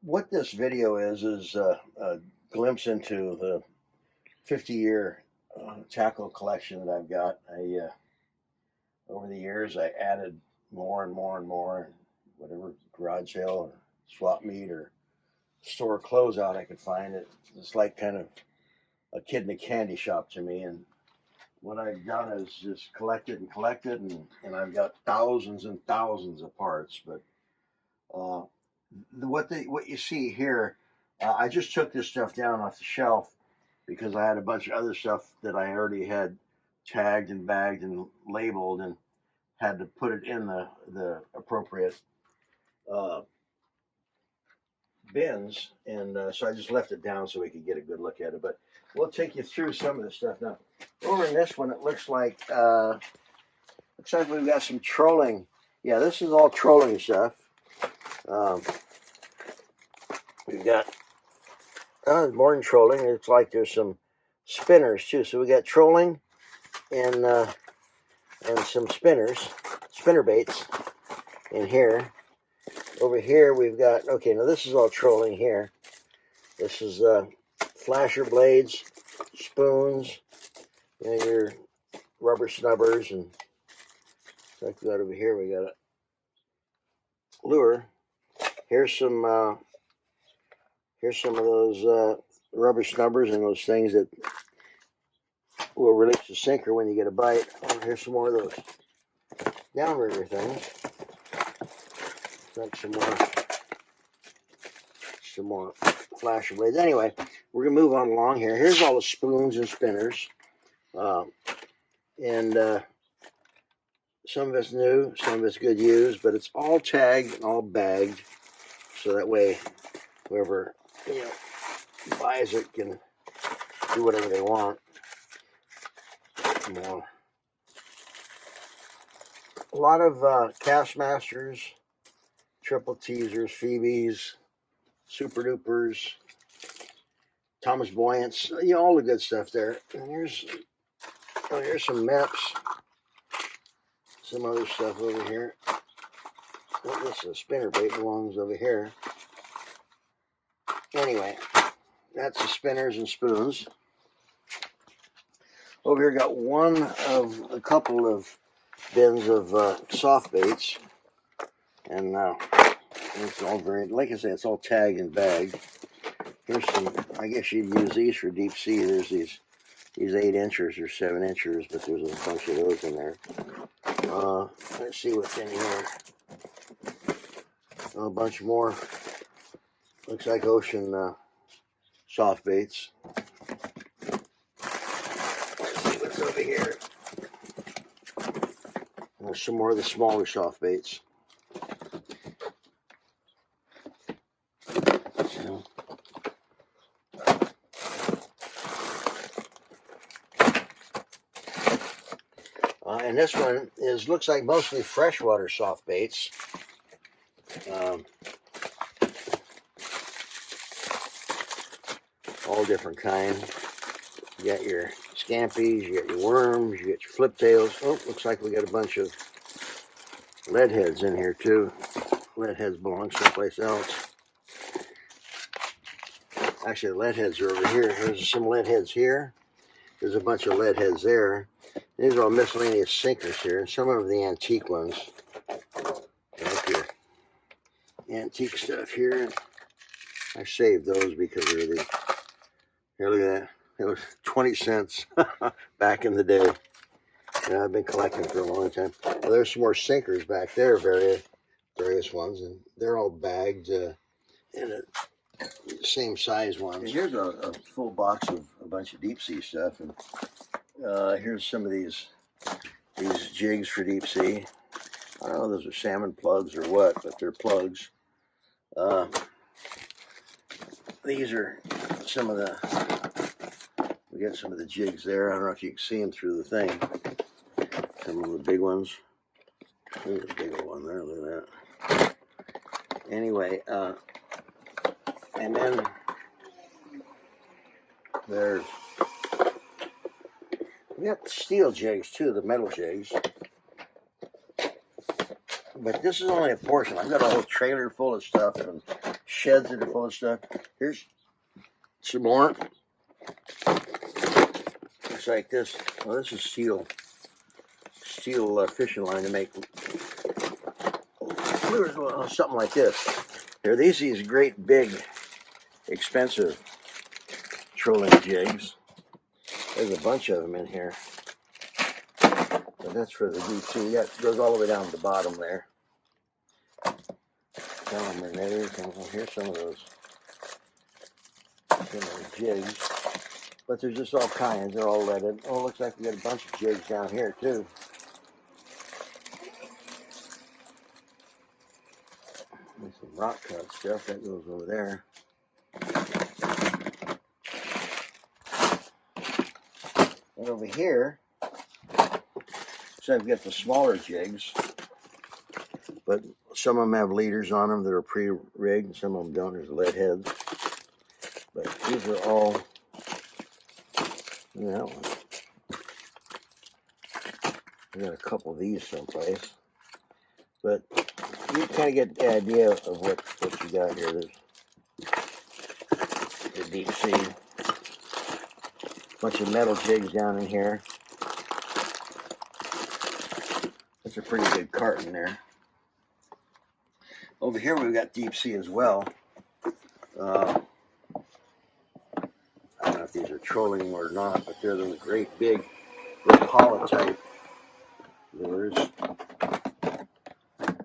What this video is a glimpse into the 50-year tackle collection that I've got. Over the years, I added more and more and more, whatever garage sale or swap meet or store closeout I could find. It's like kind of a kid in a candy shop to me. And what I've done is just collected and collected, and I've got thousands and thousands of parts. But what you see here, I just took this stuff down off the shelf because I had a bunch of other stuff that I already had tagged and bagged and labeled, and had to put it in the appropriate bins, and so I just left it down so we could get a good look at it. But we'll take you through some of the stuff now. Over in this one, it looks like we've got some trolling. Yeah, this is all trolling stuff. We've got more than trolling. It's like there's some spinners too. So we got trolling and some spinner baits in here. Over here we've got, okay, now this is all trolling here. This is flasher blades, spoons, and your rubber snubbers, and like we got over here, we got a lure. Here's some of those rubber snubbers and those things that will release the sinker when you get a bite. Oh, here's some more of those downrigger things. Like some more flasher blades. Anyway, we're gonna move on along here. Here's all the spoons and spinners, and some of it's new, some of it's good used, but it's all tagged and all bagged, so that way whoever buys it can do whatever they want. More. A lot of Castmasters, Triple Teasers, Phoebes, Super Dupers, Thomas Buoyants, all the good stuff there. And here's some MEPS, some other stuff over here. Well, this is a spinner bait, belongs over here. Anyway, that's the spinners and spoons. Over here, got one of a couple of bins of soft baits, and it's all very, like I say, it's all tagged and bagged. Here's some, I guess you'd use these for deep sea. There's these 8 inchers or 7 inchers, but there's a bunch of those in there. Let's see what's in here. A bunch more. Looks like ocean soft baits. Let's see what's over here. There's some more of the smaller soft baits. And this one looks like mostly freshwater soft baits. All different kind. You got your scampies, you got your worms, you got your flip tails. Oh, looks like we got a bunch of lead heads in here too. Lead heads belong someplace else. Actually, the lead heads are over here. There's some lead heads here. There's a bunch of lead heads there. These are all miscellaneous sinkers here, and some of the antique ones. Like your antique stuff here. I saved those because they're the. Here, look at that. It was 20 cents back in the day. And I've been collecting for a long time. Well, there's some more sinkers back there, various ones, and they're all bagged in the same size ones. And here's a full box of a bunch of deep sea stuff, and here's some of these jigs for deep sea. I don't know if those are salmon plugs or what, but they're plugs. These are some of we got some of the jigs there. I don't know if you can see them through the thing. Some of the big ones. There's a big old one there, look at that. Anyway, and then we got the steel jigs too, the metal jigs. But this is only a portion. I've got a whole trailer full of stuff, and sheds that are full of stuff. Here's some more. Looks like this. Well, this is steel fishing line to make lures, something like this. Here, these great big, expensive trolling jigs. There's a bunch of them in here. But that's for the deep sea. Yeah, it goes all the way down to the bottom there. Here's some of those jigs. But there's just all kinds. They're all leaded. Oh, looks like we got a bunch of jigs down here too. There's some rock cut stuff that goes over there. And over here, so I've got the smaller jigs, but some of them have leaders on them that are pre-rigged, and some of them don't. There's lead heads. But these are all, you know, I got a couple of these someplace. But you kind of get the idea of what you got here. There's the deep sea. Bunch of metal jigs down in here. That's a pretty good carton there. Over here we've got deep sea as well. I don't know if these are trolling or not, but they're the great big Rapala type lures.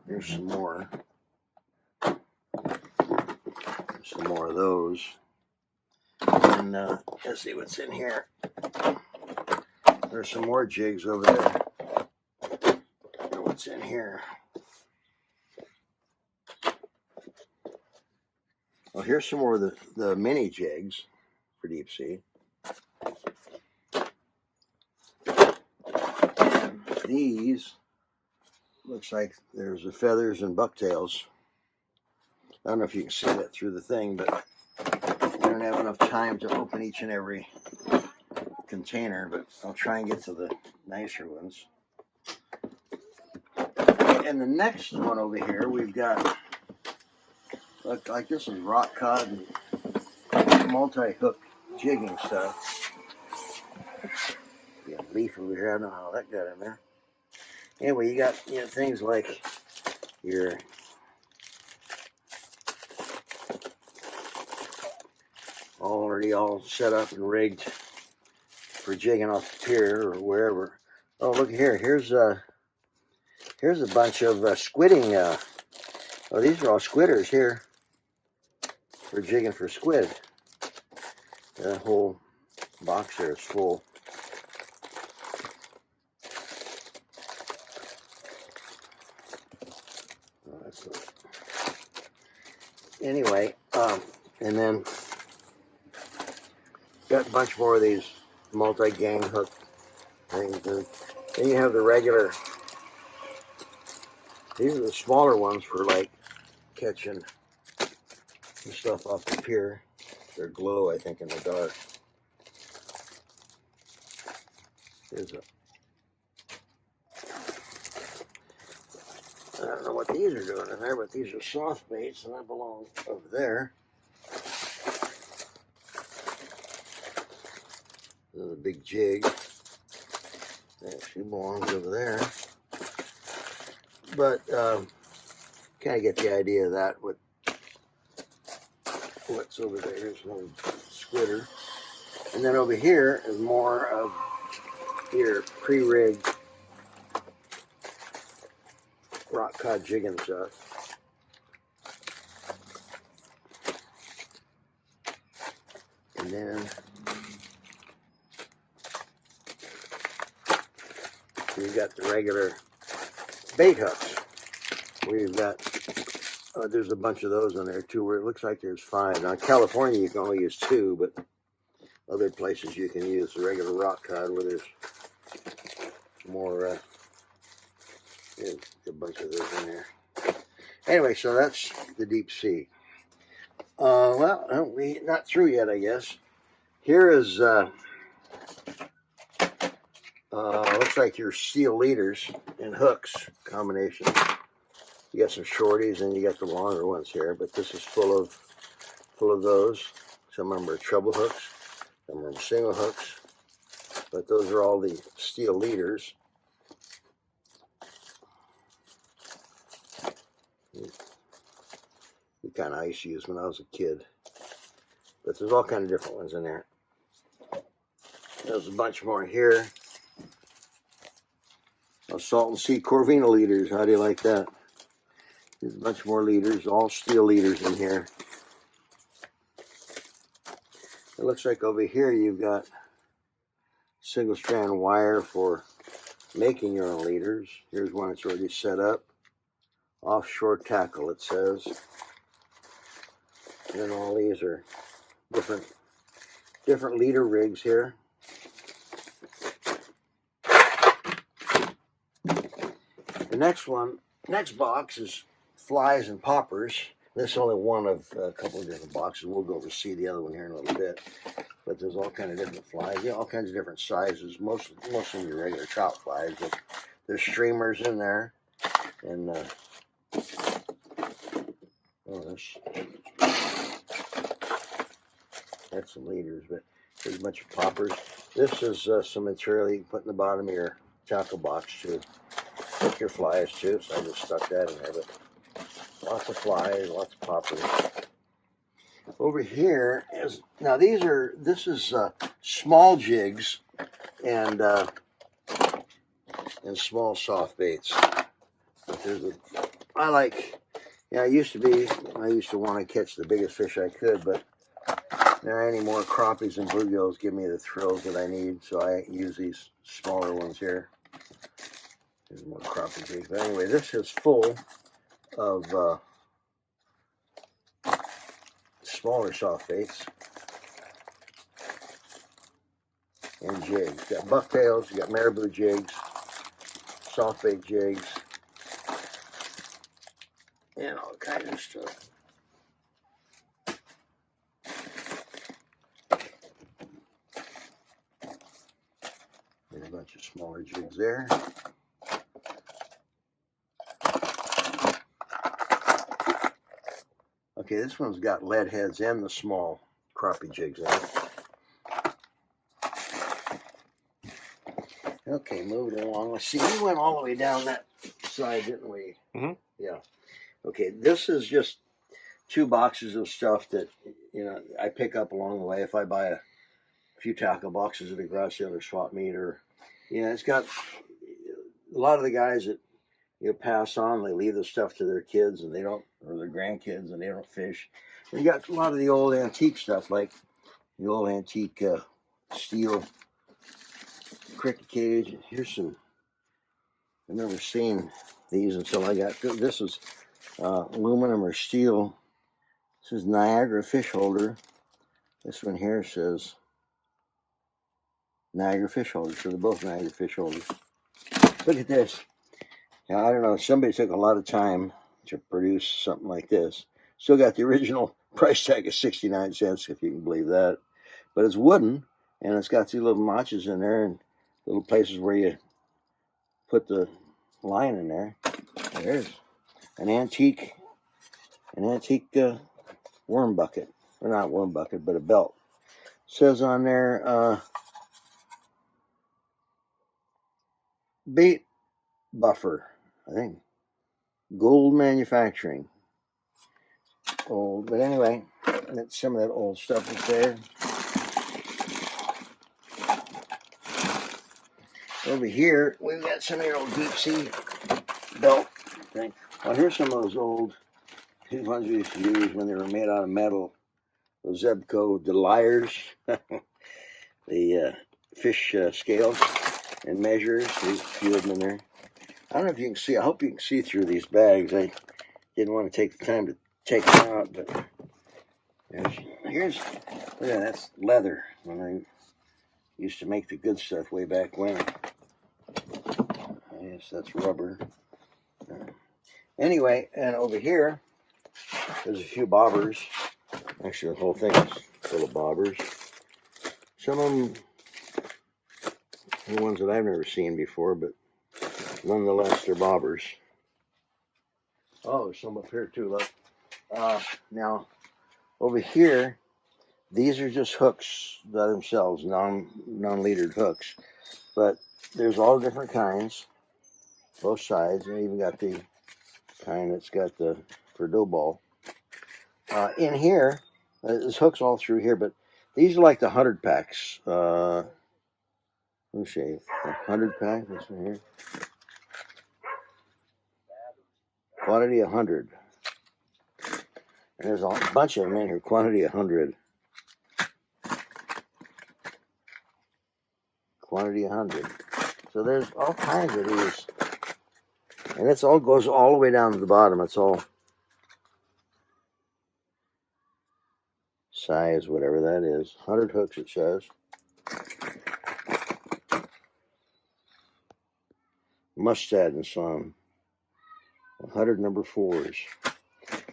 Here's some more. There's some more of those. And let's see what's in here. There's some more jigs over there. What's in here? Well, here's some more of the mini jigs for deep sea. And these looks like there's the feathers and bucktails. I don't know if you can see that through the thing, but I don't have enough time to open each and every container, but I'll try and get to the nicer ones. And the next one over here, we've got, look like this is rock cod and multi-hook jigging stuff. Got a leaf over here. I don't know how that got in there. Anyway, you got things like your already all set up and rigged for jigging off the pier or wherever. Oh, look here. Here's a bunch of squidding. Oh, these are all squidders here. We're jigging for squid. The whole box there is full. Anyway, and then got a bunch more of these multi-gang hook things. And then you have the regular. These are the smaller ones for like catching the stuff off the pier. They glow, I think, in the dark. Here's a. I don't know what these are doing in there, but these are soft baits, and that belong over there. There's a big jig. That she belongs over there. But kind of get the idea of that. What's over there? Here's one squidder, and then over here is more of your pre-rigged rock cod jigging stuff. And then you've got the regular bait hooks. We've got, there's a bunch of those in there too, where it looks like there's 5. Now in California you can only use 2, but other places you can use the regular rock cod where there's more, there's a bunch of those in there. Anyway, so that's the deep sea. Well, we not through yet, I guess. Here is, looks like your steel leaders and hooks combination. You got some shorties and you got the longer ones here, but this is full of those. Some of them are treble hooks, some of them are single hooks, but those are all the steel leaders. The kind I used to use when I was a kid. But there's all kind of different ones in there. There's a bunch more here. Salton Sea Corvina leaders. How do you like that? There's a bunch more leaders, all steel leaders in here. It looks like over here you've got single strand wire for making your own leaders. Here's one that's already set up. Offshore tackle, it says. And then all these are different leader rigs here. The next box is flies and poppers. This is only one of a couple of different boxes. We'll go over to see the other one here in a little bit. But there's all kinds of different flies. Yeah, all kinds of different sizes. Most of them are regular trout flies, but there's streamers in there. And that's some leaders, but there's a bunch of poppers. This is some material you can put in the bottom of your tackle box to hook your flies to. So I just stuck that in there, but lots of flies, lots of poppers. Over here is, now this is small jigs and small soft baits. But I used to want to catch the biggest fish I could, but there aren't any more crappies and bluegills give me the thrills that I need, so I use these smaller ones here. There's more crappie jigs. But anyway, this is full of smaller soft baits and jigs. You got bucktails, you got marabou jigs, soft bait jigs, and all kinds of stuff. There's a bunch of smaller jigs there. Okay, this one's got lead heads and the small crappie jigs in it. Okay, moving along. Let's see, we went all the way down that side, didn't we? Mm-hmm. Yeah. Okay, this is just 2 boxes of stuff that, I pick up along the way. If I buy a few tackle boxes at a garage sale or swap meet, or, it's got a lot of the guys that pass on, they leave the stuff to their kids and they don't, or their grandkids, and they don't fish. And you got a lot of the old antique stuff, like the old antique steel cricket cage. Here's some, I've never seen these until I got, this is aluminum or steel. This is Niagara fish holder. This one here says Niagara fish holder, so they're both Niagara fish holders. Look at this. Now, I don't know, somebody took a lot of time to produce something like this. Still got the original price tag of 69 cents, if you can believe that. But it's wooden, and it's got these little notches in there and little places where you put the line in there. There's an antique worm bucket. Or not worm bucket, but a belt. It says on there, bait buffer, I think. Gold manufacturing. Old, but anyway, that's some of that old stuff that's there. Over here, we've got some of your old deep sea belt thing. Well, here's some of those old ones we used to use when they were made out of metal. Those Zebco Deliers, the fish scales and measures. There's a few of them in there. I don't know if you can see. I hope you can see through these bags. I didn't want to take the time to take them out, but here's, look at that, that's leather. When I used to make the good stuff way back when. Yes, that's rubber. Anyway, and over here, there's a few bobbers. Actually, the whole thing is full of bobbers. Some of them are ones that I've never seen before, but nonetheless, they're bobbers. Oh, there's some up here too. Look. Now over here, these are just hooks by themselves, non-leadered hooks. But there's all different kinds, both sides. And I even got the kind that's got the for dough ball. In here, there's hooks all through here, but these are like the 100 packs. Let me show you. 100 pack, this one here. Quantity 100. And there's a bunch of them in here. Quantity 100. Quantity 100. So there's all kinds of these. And it's all goes all the way down to the bottom. It's all size, whatever that is. 100 hooks, it says. Mustad and Son. 100 number 4s.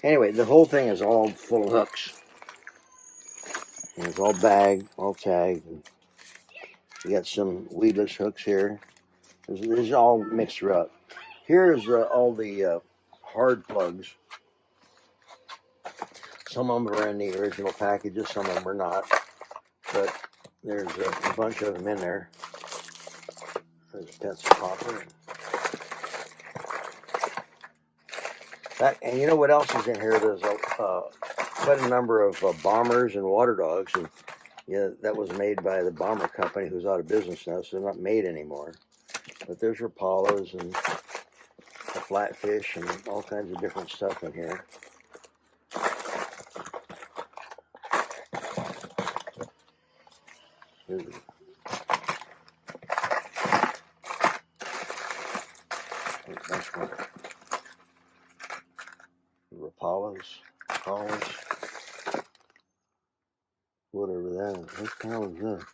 Anyway, the whole thing is all full of hooks. And it's all bagged, all tagged. You got some weedless hooks here. This is all mixed up. Here's all the hard plugs. Some of them are in the original packages, some of them are not. But there's a bunch of them in there. There's a pencil popper. And you know what else is in here? There's quite a number of bombers and water dogs. And yeah, that was made by the Bomber Company, who's out of business now, so they're not made anymore. But there's Rapalas and a flatfish and all kinds of different stuff in here. Rapalas, whatever that is. What the hell is that?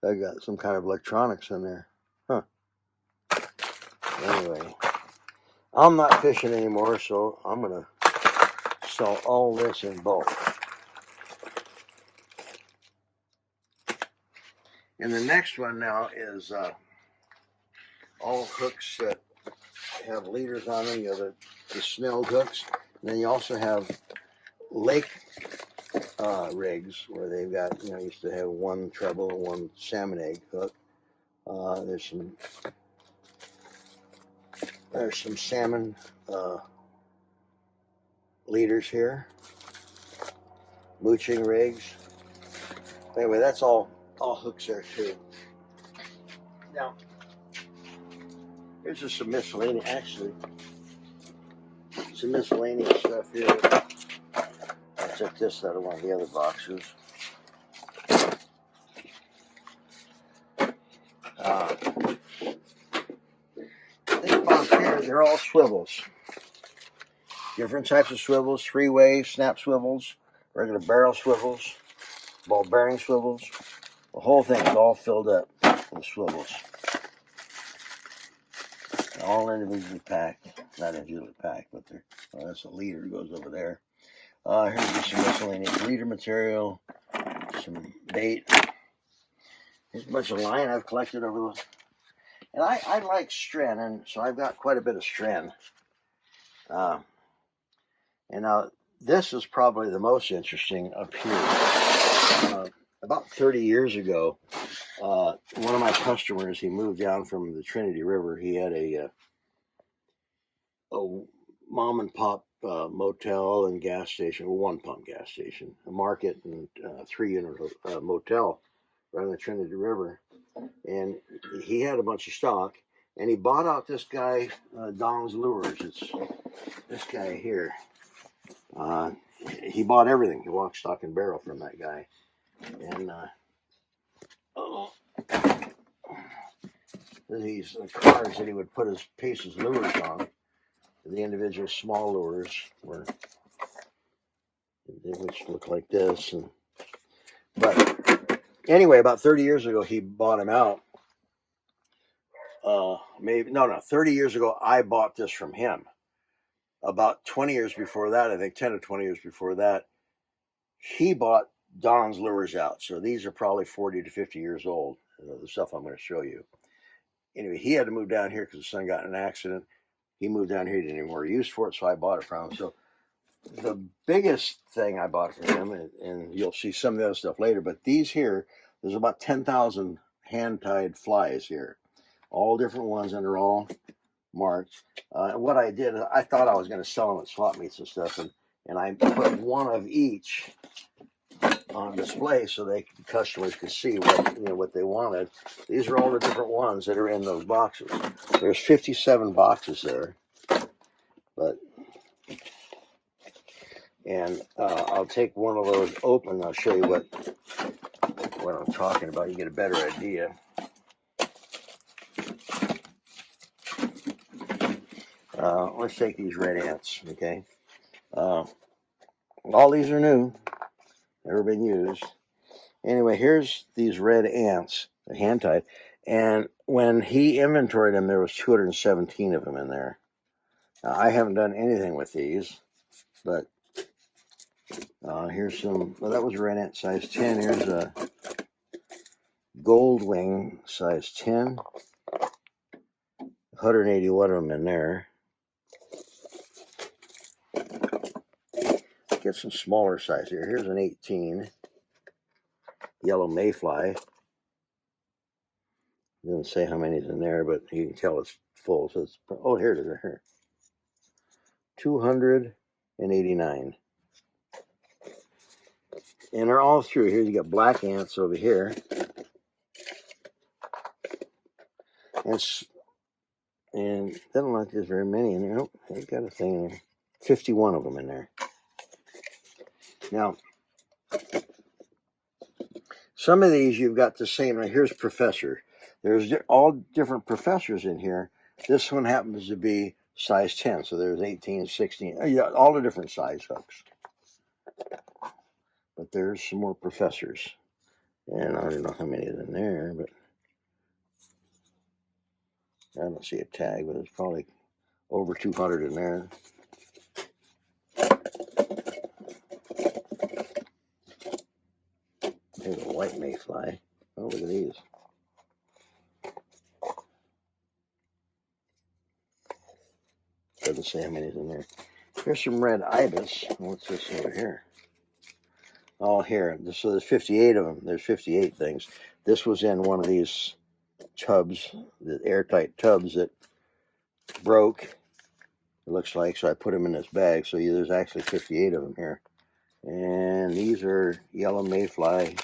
I got some kind of electronics in there. Huh. Anyway, I'm not fishing anymore, so I'm going to sell all this in bulk. And the next one now is all hooks that have leaders on them. You have the snelled hooks. And then you also have lake rigs where they've got, used to have one treble and one salmon egg hook. There's some salmon leaders here. Mooching rigs. Anyway, that's all hooks there too. Now, here's just some miscellaneous, some miscellaneous stuff here. I took this out of one of the other boxes. These boxes here, they're all swivels. Different types of swivels, three-way snap swivels, regular barrel swivels, ball bearing swivels. The whole thing is all filled up with swivels. All individually packed. Not individually packed, but that's a leader goes over there. Here's just some miscellaneous leader material, some bait. There's a bunch of line I've collected over the... And I like Stren, and so I've got quite a bit of Stren. And now this is probably the most interesting up here. About 30 years ago, one of my customers, he moved down from the Trinity River. He had a mom and pop motel and gas station, one pump gas station, a market and 3-unit motel right on the Trinity River. And he had a bunch of stock, and he bought out this guy, Don's Lures. It's this guy here. He bought everything. He walked stock and barrel from that guy. And these cars that he would put his pieces lures on. The individual small lures were, which look like this. But anyway, about 30 years ago, he bought them out. 30 years ago, I bought this from him. About 20 years before that, I think 10 or 20 years before that, he bought Don's Lures out. So these are probably 40 to 50 years old, the stuff I'm going to show you. Anyway, he had to move down here because his son got in an accident. he moved down here, he didn't have more use for it, so I bought it from him. So the biggest thing I bought from him, and you'll see some of the other stuff later, but these here, there's about 10,000 hand-tied flies here, all different ones, and they're all marked. What I did, I thought I was going to sell them at swap meets and stuff, and I put one of each on display so customers could see what they wanted. These are all the different ones that are in those boxes. There's 57 boxes there, and I'll take one of those open. I'll show you what I'm talking about. You get a better idea. Let's take these red ants. Okay, all these are new, never been used. Anyway, here's these red ants, hand tied, and when he inventoried them, there was 217 of them in there. Now, I haven't done anything with these, but here's some. Well, that was red ant size 10. Here's a gold wing size 10. 181 of them in there. Get some smaller size here. Here's an 18 yellow mayfly. Doesn't say how many's in there, but you can tell it's full. So it's, oh, here it is, right here. 289. And they're all through here. You got black ants over here. And doesn't look like there's very many in there. Nope, they've got a thing in there. 51 of them in there. Now, some of these you've got the same. Now, here's Professor. There's all different professors in here. This one happens to be size 10. So there's 18, 16. Yeah, all the different size hooks. But there's some more professors. And I don't know how many is in there, but I don't see a tag, but there's probably over 200 in there. There's a white mayfly. Oh, look at these. Doesn't say how many's in there. Here's some red ibis. What's this over here? Oh, here. So there's 58 of them. There's 58 things. This was in one of these tubs, the airtight tubs that broke, it looks like. So I put them in this bag. So there's actually 58 of them here. And these are yellow mayfly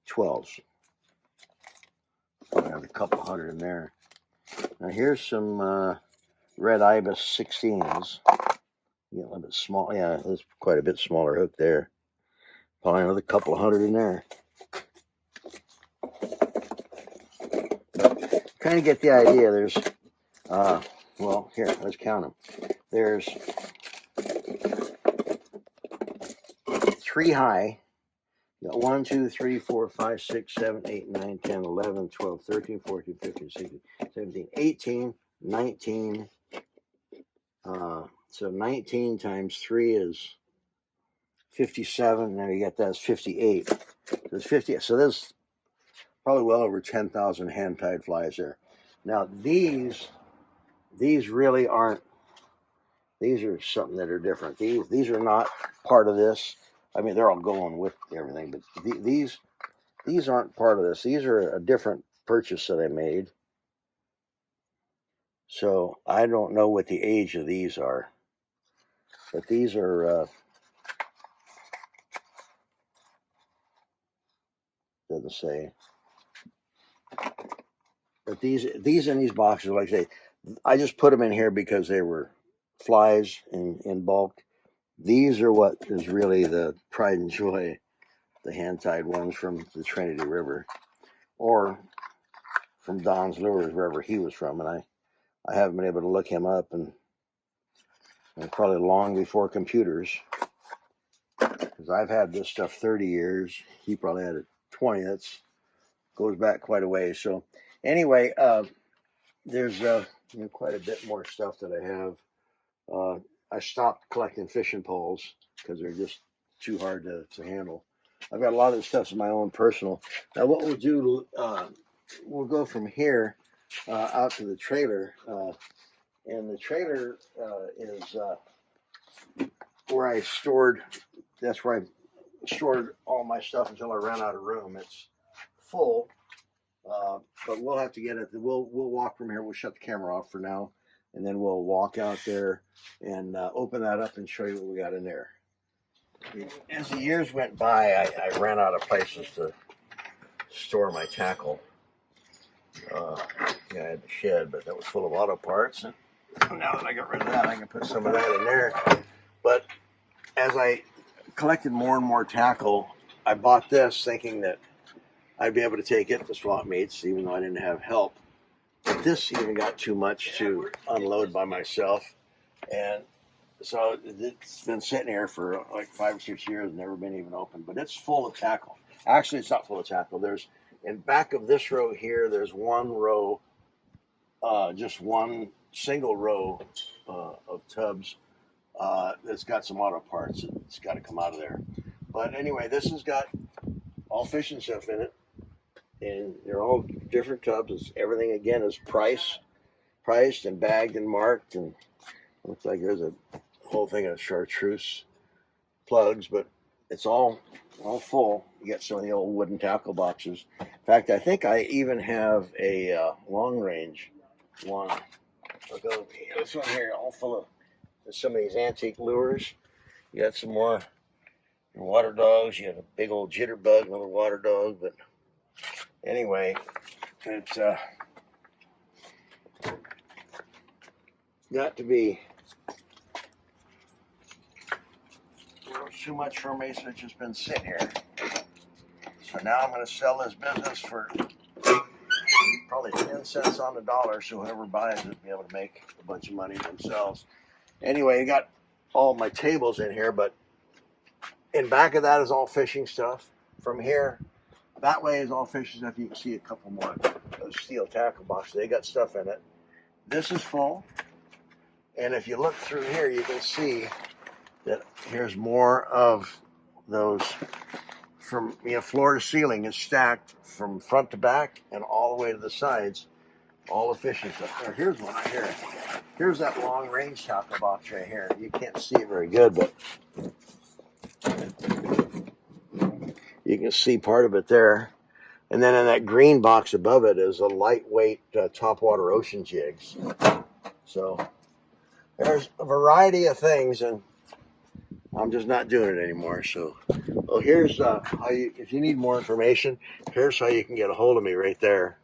12s. Probably have a couple hundred in there. Now here's some red ibis 16s. You get a little bit small. Yeah, there's quite a bit smaller hook there. Probably another couple of hundred in there. Kind of get the idea. There's, well, here, let's count them. There's 3 high. You got 1, 2, 3, 4, 5, 6, 7, 8, 9, 10, 11, 12, 13, 14, 15, 16, 17, 18, 19. So 19 times 3 is 57. Now you got that's 58. So it's 50. So there's probably well over 10,000 hand-tied flies there. Now these really aren't. These are something that are different. These are not part of this. I mean, they're all going with everything, but these aren't part of this. These are a different purchase that I made. So I don't know what the age of these are, but these are. Doesn't say. But these in these boxes, like I say, I just put them in here because they were flies in bulk. These are what is really the pride and joy, the hand-tied ones from the Trinity River, or from Don's Lures, wherever he was from. And I haven't been able to look him up, and probably long before computers, because I've had this stuff 30 years. He probably had it 20. That's goes back quite a ways. So anyway, there's quite a bit more stuff that I have. I stopped collecting fishing poles because they're just too hard to handle. I've got a lot of this stuff in my own personal. Now what we'll do, we'll go from here out to the trailer. And the trailer is where I stored. That's where I stored all my stuff until I ran out of room. It's full, but we'll have to get it. We'll walk from here. We'll shut the camera off for now, and then we'll walk out there and open that up and show you what we got in there. As the years went by, I ran out of places to store my tackle. Yeah, I had the shed, but that was full of auto parts. And now that I got rid of that, I can put some of that in there. But as I collected more and more tackle, I bought this thinking that I'd be able to take it to swap meets, even though I didn't have help. But this even got too much to unload by myself. And so it's been sitting here for like 5 or 6 years, never been even opened. But it's full of tackle. Actually, it's not full of tackle. There's, in back of this row here, there's one row, just one single row of tubs that's got some auto parts. It's got to come out of there. But anyway, this has got all fishing stuff in it. And they're all different tubs. Everything, again, is priced and bagged and marked. And looks like there's a whole thing of chartreuse plugs, but it's all full. You get some of the old wooden tackle boxes. In fact, I think I even have a long range one. Look over here. This one here, all full of some of these antique lures. You got some more water dogs. You have a big old jitterbug, another water dog. But anyway, it's got to be too much for me, so it's just been sitting here. So now I'm going to sell this business for probably 10 cents on the dollar, so whoever buys it will be able to make a bunch of money themselves. Anyway, you got all my tables in here, but in back of that is all fishing stuff. From here, that way is all fishing stuff. You can see a couple more of those steel tackle boxes. They got stuff in it. This is full. And if you look through here, you can see that here's more of those from floor to ceiling is stacked from front to back and all the way to the sides. All the fishing stuff. There, here's one right here. Here's that long range tackle box right here. You can't see it very good, but you can see part of it there. And then in that green box above it is a lightweight topwater ocean jigs. So there's a variety of things, and I'm just not doing it anymore. So, well, here's how you, if you need more information, here's how you can get a hold of me right there.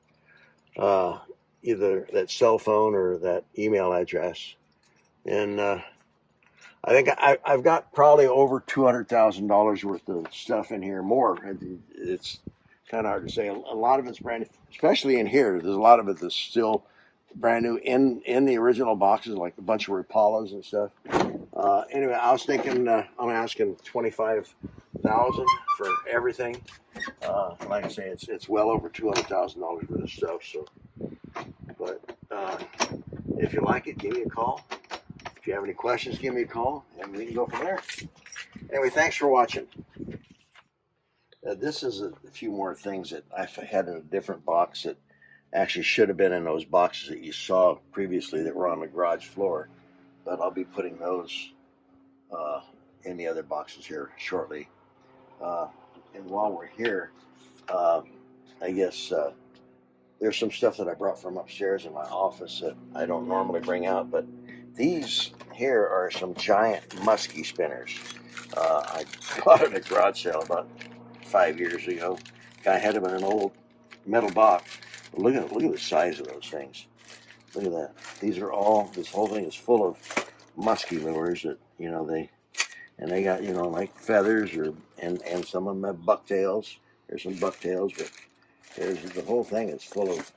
Either that cell phone or that email address. And I think I've got probably over $200,000 worth of stuff in here. More. It's kind of hard to say. A lot of it's brand new, especially in here. There's a lot of it that's still brand new in the original boxes, like a bunch of Rapalas and stuff. Anyway, I was thinking I'm asking $25,000 for everything. Like I say, it's well over $200,000 worth of stuff. So, but if you like it, give me a call. If you have any questions, give me a call, and we can go from there. Anyway, thanks for watching. This is a few more things that I had in a different box that actually should have been in those boxes that you saw previously that were on the garage floor. But I'll be putting those in the other boxes here shortly. And while we're here, I guess there's some stuff that I brought from upstairs in my office that I don't normally bring out, but these here are some giant muskie spinners. I bought it at a garage sale about 5 years ago. Guy had them in an old metal box. But look at the size of those things. Look at that. These are all, this whole thing is full of muskie lures that, they got, like feathers and some of them have bucktails. There's some bucktails, but the whole thing is full of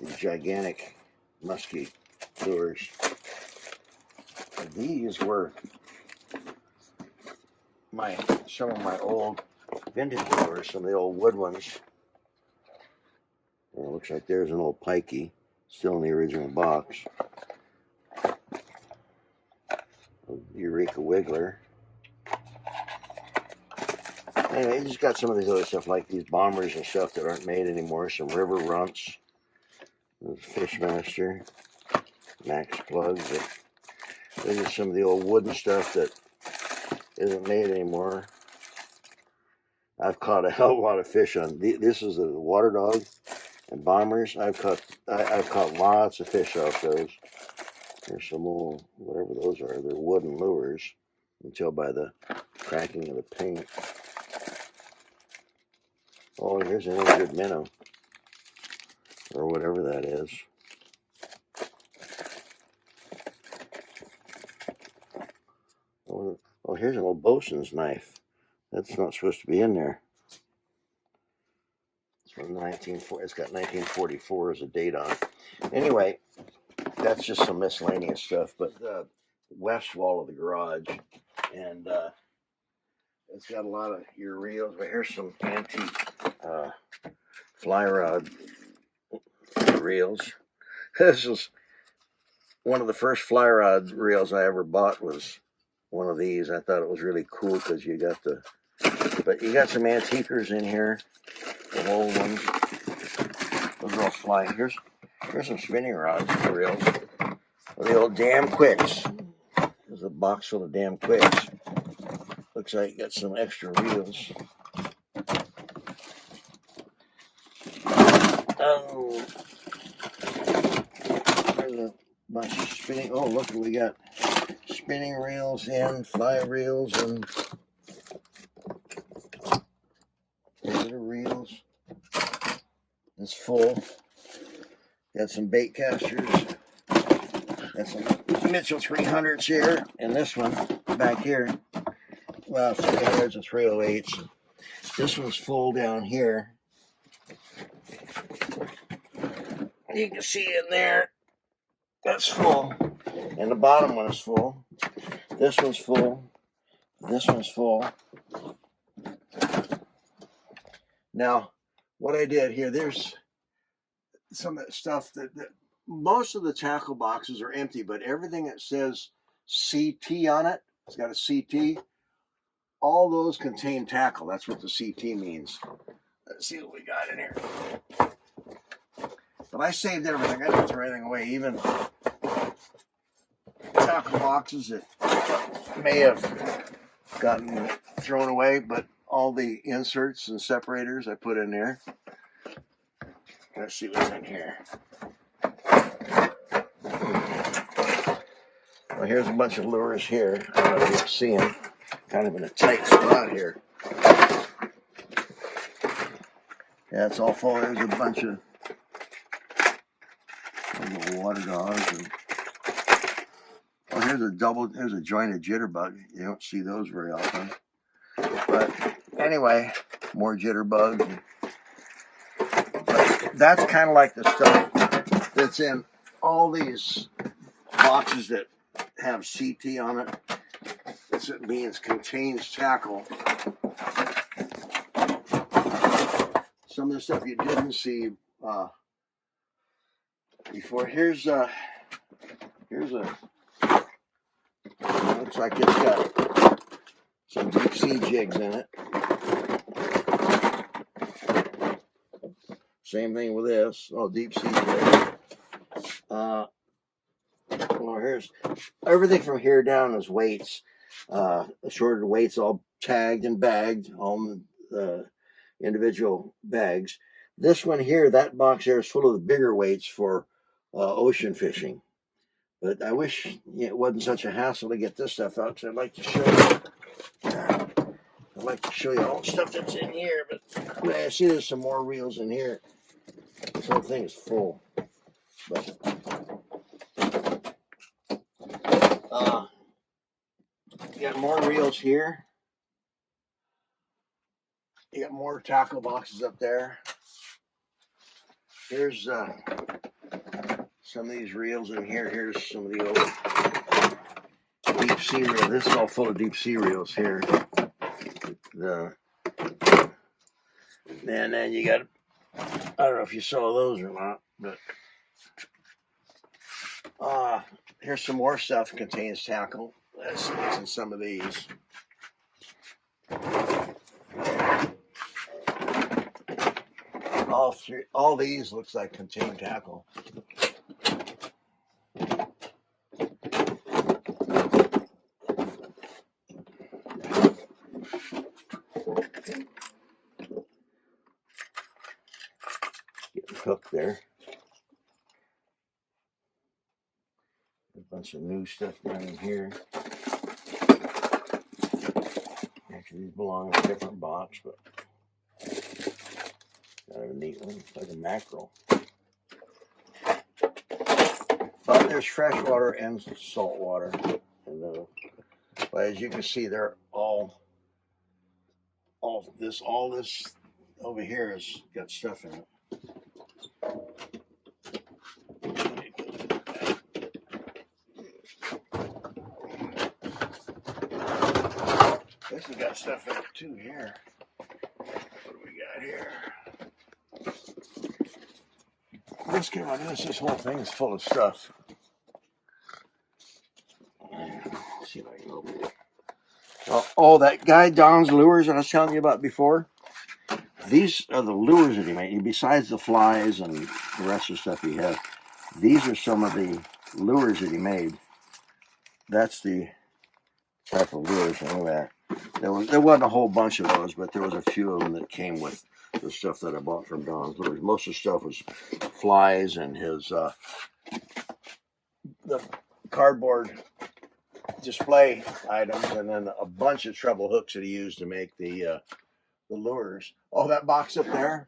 these gigantic muskie lures. And these were some of my old vintage lures, some of the old wood ones. Well, it looks like there's an old pikey, still in the original box. Eureka Wiggler. Anyway, you just got some of these other stuff like these bombers and stuff that aren't made anymore. Some river runts. Fishmaster. Max plugs. This is some of the old wooden stuff that isn't made anymore. I've caught a hell of a lot of fish on. This is a water dog and bombers. I've caught lots of fish off those. There's some little, whatever those are. They're wooden lures. You can tell by the cracking of the paint. Oh, here's an really good minnow, or whatever that is. Oh, here's an old bosun's knife. That's not supposed to be in there. It's from 1940. It's got 1944 as a date on it. Anyway, that's just some miscellaneous stuff. But the west wall of the garage, and it's got a lot of your reels. But here's some antique fly rod reels. This is one of the first fly rod reels I ever bought. Was one of these. I thought it was really cool because you got some antiquers in here, the old ones. Those are all flying. Here's some spinning rods and reels. The old Damn Quicks. There's a box full of Damn Quicks. Looks like you got some extra reels. Oh, there's a bunch of spinning. Oh, look, we got spinning reels and fly reels and regular reels. It's full. Got some bait casters. Got some Mitchell 300s here, and this one back here. Well, 300s and 308s. This one's full down here. You can see in there. That's full. And the bottom one is full. This one's full. This one's full. Now, what I did here, there's some stuff that most of the tackle boxes are empty, but everything that says CT on it, it's got a CT. All those contain tackle. That's what the CT means. Let's see what we got in here. But I saved everything. I didn't throw anything away. Even tackle boxes that may have gotten thrown away, but all the inserts and separators I put in there. Let's see what's in here. Well, here's a bunch of lures here. I don't know if you can see them. Kind of in a tight spot here. Yeah, it's all full. There's a bunch of little water dogs. And, oh, here's a jointed jitterbug. You don't see those very often. But anyway, more jitterbugs. But that's kind of like the stuff that's in all these boxes that have CT on it. It means contains tackle. Some of the stuff you didn't see before. Here's a looks like it's got some deep sea jigs in it. Same thing with this. Oh, deep sea jigs. Well, here's everything from here down is weights. Assorted weights all tagged and bagged on the individual bags. This one here, that box there is full of the bigger weights for ocean fishing. But I wish it wasn't such a hassle to get this stuff out, because I'd like to show you all the stuff that's in here. But I see there's some more reels in here. This whole thing is full. But you got more reels here. You got more tackle boxes up there. Here's some of these reels in here. Here's some of the old deep sea reels. This is all full of deep sea reels here. And then you got, I don't know if you saw those or not, but here's some more stuff that contains tackle. Let's see what's in some of these. All these looks like contain tackle. Getting hooked there. A bunch of new stuff down in here. Actually, these belong in a different box, but kind of a neat one. It's like a mackerel. But there's freshwater and saltwater. And but as you can see, they're all this over here has got stuff in it. This has got stuff in it too here. What do we got here? Let's get on this whole thing is full of stuff. Let's see if I can open it. Oh, that guy Don's Lures that I was telling you about before. These are the lures that he made. Besides the flies and the rest of the stuff he had, these are some of the lures that he made. That's the type of lures. Look at that. There wasn't a whole bunch of those, but there was a few of them that came with the stuff that I bought from Don's Lures. Most of the stuff was flies and his the cardboard display items, and then a bunch of treble hooks that he used to make the lures. Oh, that box up there,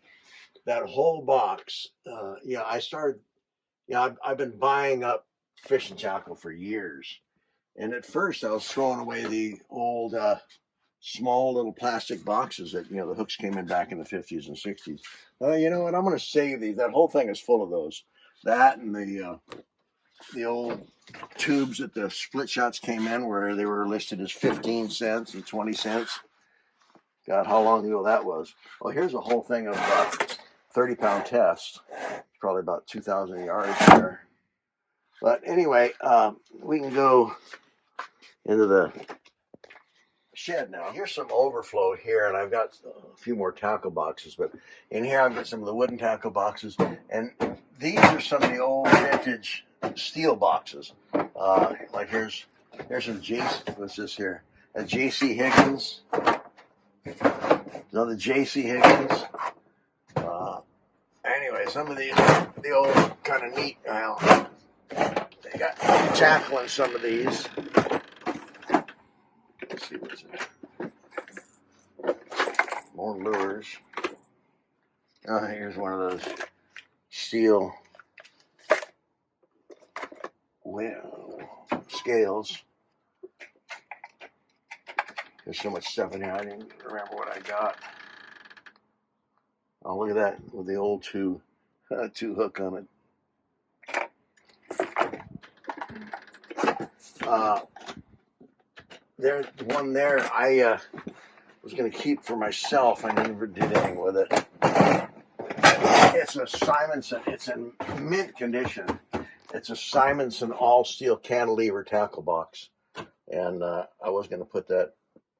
that whole box. I've been buying up fishing tackle for years, and at first I was throwing away the old small little plastic boxes that the hooks came in back in the 50s and 60s. You know what? I'm going to save these. That whole thing is full of those. That and the old tubes that the split shots came in, where they were listed as 15 cents and 20 cents. God, how long ago that was. Well, here's a whole thing of 30-pound tests. It's probably about 2,000 yards there. But anyway, we can go into the shed now. Here's some overflow here, and I've got a few more tackle boxes, but in here I've got some of the wooden tackle boxes, and these are some of the old vintage steel boxes. Like here's some JC. What's this here? A JC Higgins. Another JC Higgins. Anyway, some of these, the old kind of neat. They got tackle in some of these. Let's see what's in. More lures. Oh, here's one of those steel scales. There's so much stuff in here, I didn't remember what I got. Oh, look at that, with the old two hook on it. There's one there I was going to keep for myself. I never did anything with it. It's a Simonson. It's in mint condition. It's a Simonson all-steel cantilever tackle box. And I was going to put that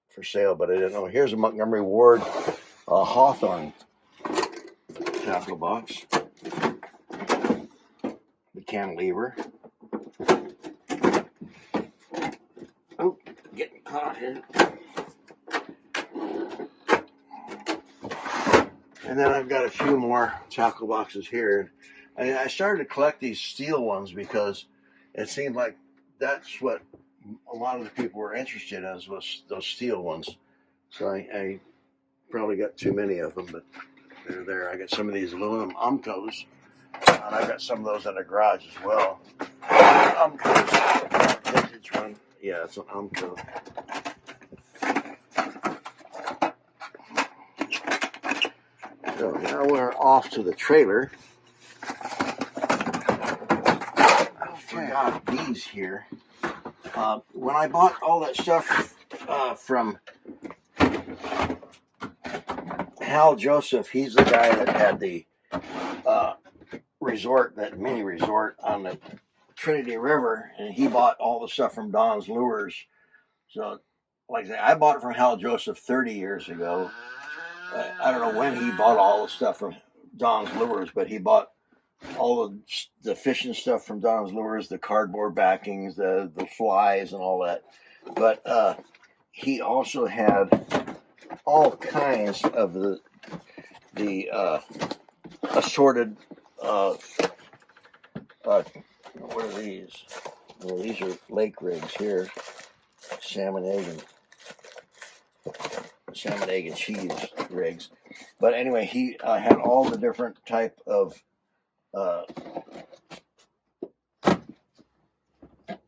for sale, but I didn't know. Here's a Montgomery Ward Hawthorne tackle box. The cantilever. Oh, getting caught here. And then I've got a few more tackle boxes here. I started to collect these steel ones because it seemed like that's what a lot of the people were interested in, was those steel ones. So I probably got too many of them, but they're there. I got some of these aluminum Umpcos, and I've got some of those in the garage as well. Umpcos, vintage one. Yeah, it's an Umpco. So now we're off to the trailer. I forgot these here. When I bought all that stuff from Hal Joseph, he's the guy that had the resort, that mini resort on the Trinity River, and he bought all the stuff from Don's Lures. So, like I say, I bought it from Hal Joseph 30 years ago. I don't know when he bought all the stuff from Don's Lures, but he bought all the fishing stuff from Don's Lures, the cardboard backings, the flies and all that. But he also had all kinds of the assorted. What are these? Well, these are lake rigs here, salmon, egg, and cheese rigs. But anyway, he had all the different type of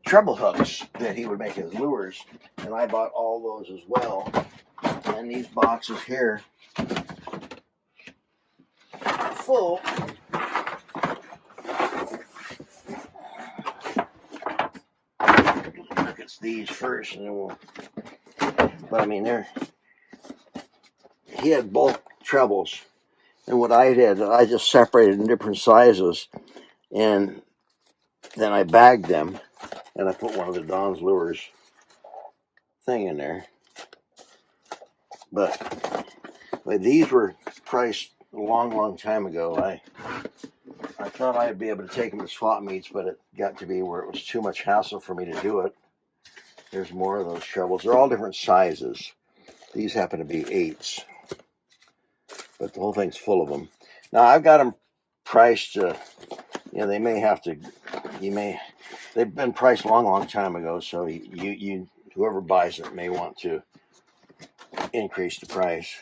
treble hooks that he would make his lures, and I bought all those as well. And these boxes here full look at these first, and then we'll. But I mean, he had bulk trebles, and what I did, I just separated in different sizes, and then I bagged them, and I put one of the Don's Lures thing in there. But these were priced a long time ago. I thought I'd be able to take them to swap meets, but it got to be where it was too much hassle for me to do it. There's more of those trebles. They're all different sizes. These happen to be 8s, but the whole thing's full of them. Now I've got them priced. They may have to. They've been priced a long time ago. So whoever buys it may want to increase the price.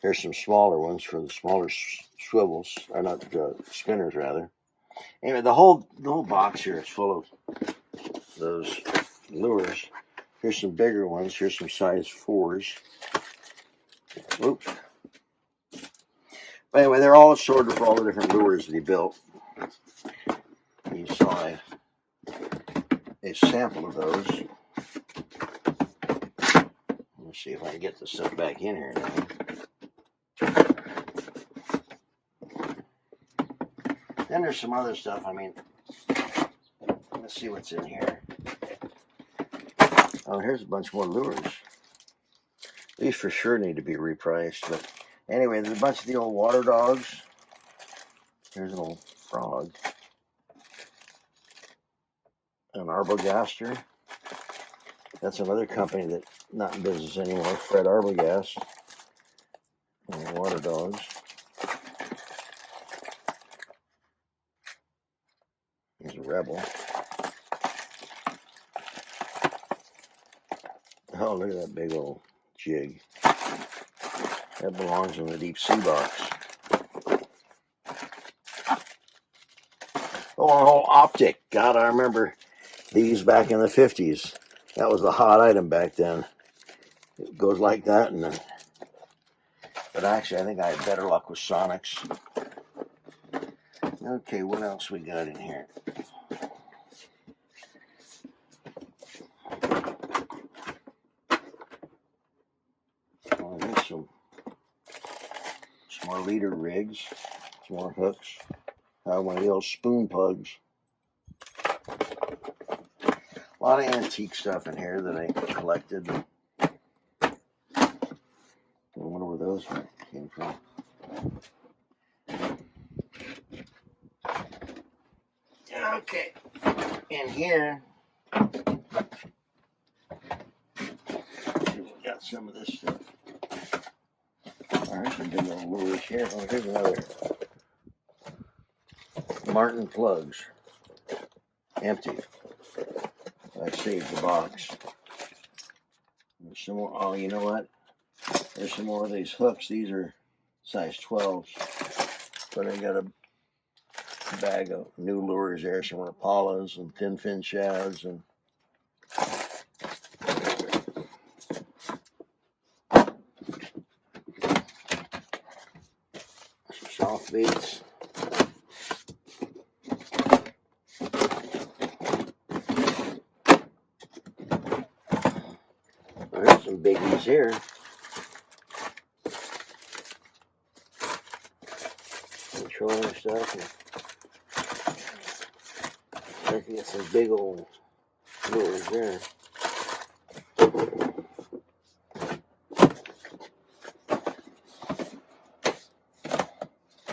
Here's some smaller ones for the smaller swivels, or not spinners rather. Anyway, the whole box here is full of those lures. Here's some bigger ones. Here's some size 4s. Oops. But anyway, they're all assorted for all the different lures that he built. You saw a sample of those. Let's see if I can get this stuff back in here now. Then there's some other stuff. I mean, let's see what's in here. Oh, here's a bunch more lures. These for sure need to be repriced. But anyway, there's a bunch of the old water dogs. Here's an old frog. An Arbogast. That's another company that's not in business anymore. Fred Arbogast. And water dogs. Here's a Rebel. Oh, look at that big old jig. That belongs in the deep sea box. Oh, a whole optic. God, I remember these back in the 50s. That was the hot item back then. It goes like that, and then. But actually, I think I had better luck with Sonics. Okay, what else we got in here? Oh, there's some more leader rigs, some more hooks. One of the old spoon pugs. A lot of antique stuff in here that I collected. I wonder where those came from. Okay, in here, we got some of this stuff. All right, some big old lures here. Oh, here's another Martin plugs, empty. I saved the box. There's some more. Oh, you know what? There's some more of these hooks. These are size 12s, but I got a bag of new lures there. Some Impalas and thin fin shads and some soft baits. There's some biggies here. Controlling stuff. I can get some big old lures there.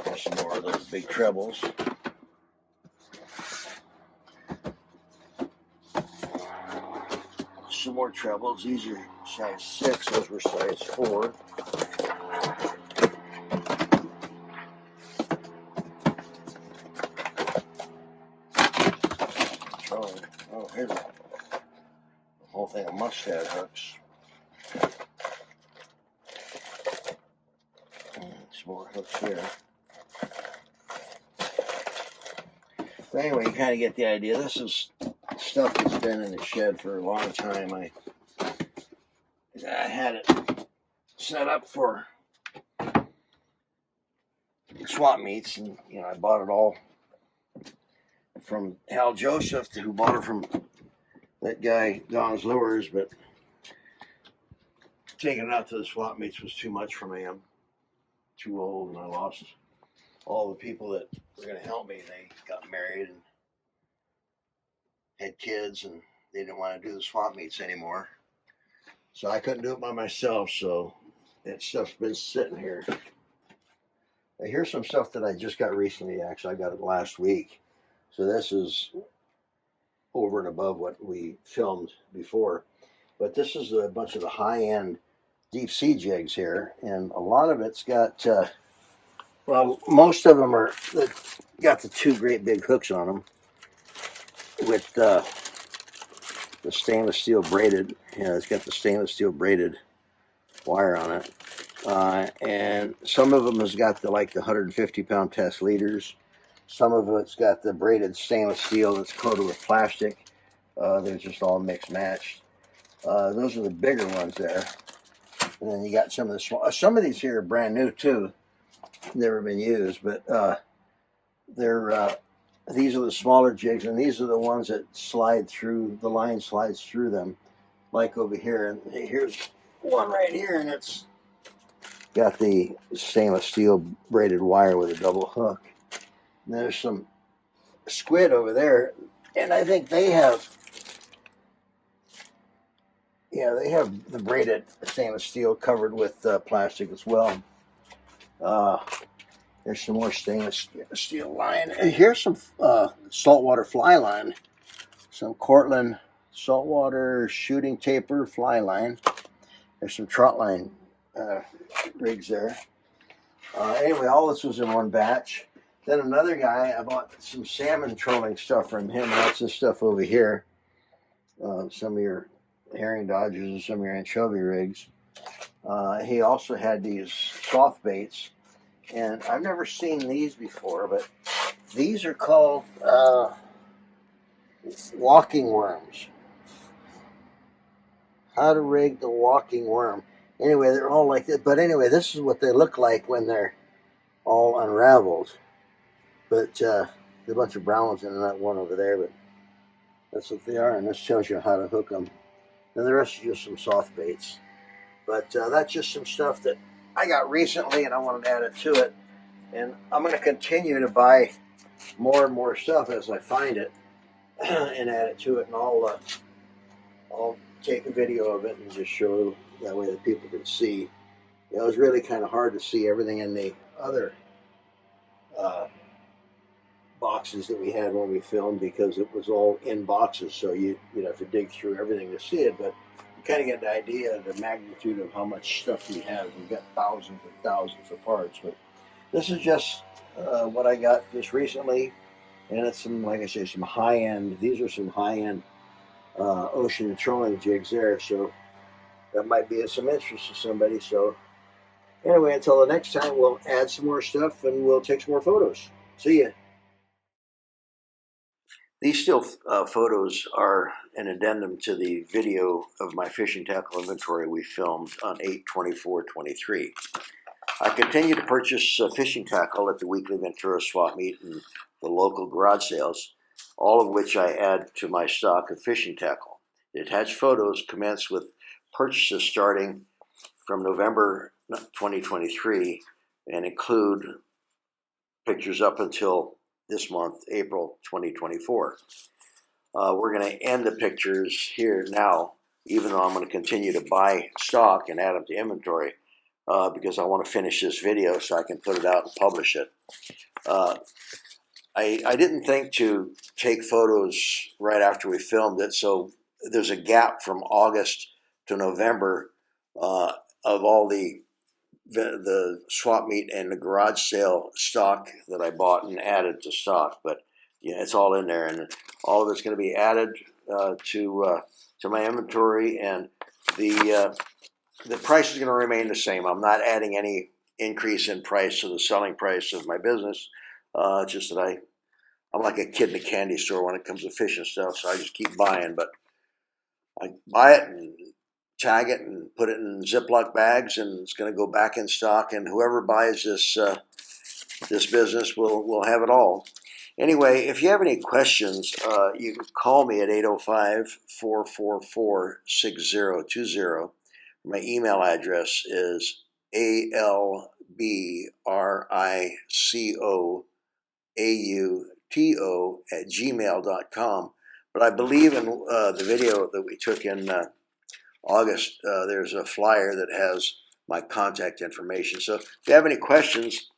There's some more of those big trebles. Some more trebles. These are size 6, those were size 4. Oh, here's a whole thing of mustad hooks. And some more hooks here. But anyway, you kind of get the idea. This is stuff that's been in the shed for a long time. I had it set up for swap meets, and I bought it all from Hal Joseph, who bought it from that guy Don's Lures, but taking it out to the swap meets was too much for me. I'm too old, and I lost all the people that were going to help me. They got married and had kids, and they didn't want to do the swap meets anymore. So I couldn't do it by myself, so that stuff's been sitting here. Now, here's some stuff that I just got recently. Actually, I got it last week. So this is over and above what we filmed before. But this is a bunch of the high-end deep sea jigs here. And a lot of it's got, well, most of them are got the 2 great big hooks on them with the stainless steel braided. It's got the stainless steel braided wire on it. And some of them has got the 150-pound test leaders. Some of it's got the braided stainless steel that's coated with plastic. They're just all mixed matched. Those are the bigger ones there. And then you got some of the small. Some of these here are brand new too, never been used. But these are the smaller jigs, and these are the ones that slide through. The line slides through them, like over here. And here's one right here, and it's got the stainless steel braided wire with a double hook. And there's some squid over there, and I think they have, they have the braided stainless steel covered with plastic as well. There's some more stainless steel line. And here's some saltwater fly line, some Cortland saltwater shooting taper fly line. There's some trot line rigs there. Anyway, all this was in one batch. Then another guy, I bought some salmon trolling stuff from him. That's this stuff over here. Some of your herring dodgers and some of your anchovy rigs. He also had these soft baits, and I've never seen these before, but these are called walking worms. How to rig the walking worm. Anyway, they're all like that. But anyway, this is what they look like when they're all unraveled. But there's a bunch of brown ones in that one over there, but that's what they are, and this tells you how to hook them. And the rest is just some soft baits. But that's just some stuff that I got recently, and I wanted to add it to it. And I'm going to continue to buy more and more stuff as I find it and add it to it, and I'll take a video of it and just show that way that people can see. It was really kind of hard to see everything in the other boxes that we had when we filmed, because it was all in boxes, so you'd have to dig through everything to see it. But you kind of get the idea of the magnitude of how much stuff we have. We've got thousands and thousands of parts, but this is just what I got just recently, and it's some, like I say, some high-end. These are some high-end ocean trolling jigs there, so that might be of some interest to somebody. So anyway, until the next time, we'll add some more stuff and we'll take some more photos. See ya. These still photos are an addendum to the video of my fishing tackle inventory we filmed on 8/24/23. I continue to purchase fishing tackle at the weekly Ventura swap meet and the local garage sales, all of which I add to my stock of fishing tackle. The attached photos commence with purchases starting from November 2023 and include pictures up until this month, April 2024. We're going to end the pictures here now, even though I'm going to continue to buy stock and add them to inventory, because I want to finish this video so I can put it out and publish it. I didn't think to take photos right after we filmed it, so there's a gap from August to November of all the swap meet and the garage sale stock that I bought and added to stock. But yeah, it's all in there, and all of it's going to be added to my inventory, and the price is going to remain the same. I'm not adding any increase in price to the selling price of my business. Just that I'm like a kid in a candy store when it comes to fish and stuff, so I just keep buying. But I buy it and tag it and put it in Ziploc bags, and it's going to go back in stock. And whoever buys this business will have it all. Anyway, if you have any questions, you can call me at 805-444-6020. My email address is albricauto@gmail.com. But I believe in the video that we took in August, there's a flyer that has my contact information. So if you have any questions,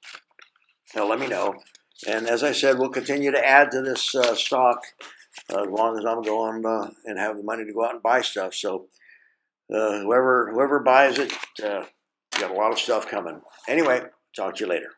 let me know. And as I said, we'll continue to add to this stock as long as I'm going and have the money to go out and buy stuff. So whoever buys it, got a lot of stuff coming. Anyway, talk to you later.